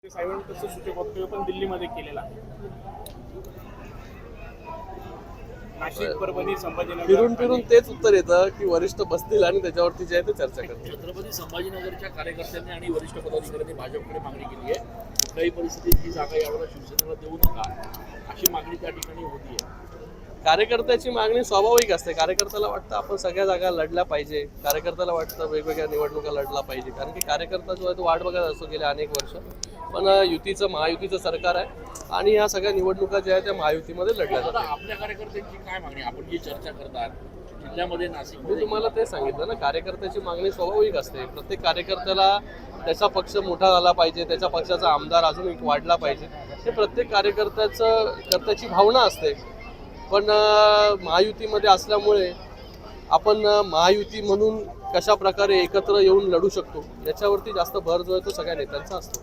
साहेबांनी तसं सूचक वक्तव्य पण दिल्लीमध्ये केलेलं आहे. नाशिक, परभणी, संभाजीनगर फिरून फिरून तेच उत्तर येतं की वरिष्ठ बसतील आणि त्याच्यावरती जे आहे ते चर्चा करतील. छत्रपती संभाजीनगरच्या कार्यकर्त्यांनी आणि वरिष्ठ पदाधिकाऱ्यांनी भाजपकडे मागणी केली आहे. कुठल्याही परिस्थितीत ही जागा यावेळेला शिवसेनेला देऊ नका अशी मागणी त्या ठिकाणी होती आहे. कार्यकर्त्याची मागणी स्वाभाविक असते. कार्यकर्त्याला वाटतं आपण सगळ्या जागा लढल्या पाहिजे, कार्यकर्त्याला वाटतं वेगवेगळ्या निवडणुका लढला पाहिजे, कारण की कार्यकर्ता जो आहे तो वाट बघत असतो गेल्या अनेक वर्ष. पण महायुतीचं सरकार आहे आणि ह्या सगळ्या निवडणुका ज्या आहेत त्या महायुतीमध्ये लढल्या आता जातात. आपल्या कार्यकर्त्यांची काय मागणी, आपण जी चर्चा करतात जिल्ह्यामध्ये मी नाशिकमध्ये तुम्हाला ते सांगितलं ना, कार्यकर्त्याची मागणी स्वाभाविक असते. प्रत्येक कार्यकर्त्याला त्याचा पक्ष मोठा झाला पाहिजे, त्याच्या पक्षाचा आमदार अजून एक वाढला पाहिजे, हे प्रत्येक कार्यकर्त्याची भावना असते. पण महायुतीमध्ये असल्यामुळे आपण महायुती म्हणून कशा प्रकारे एकत्र येऊन लढू शकतो याच्यावरती जास्त भर जो आहे तो सगळ्या नेत्यांचा असतो.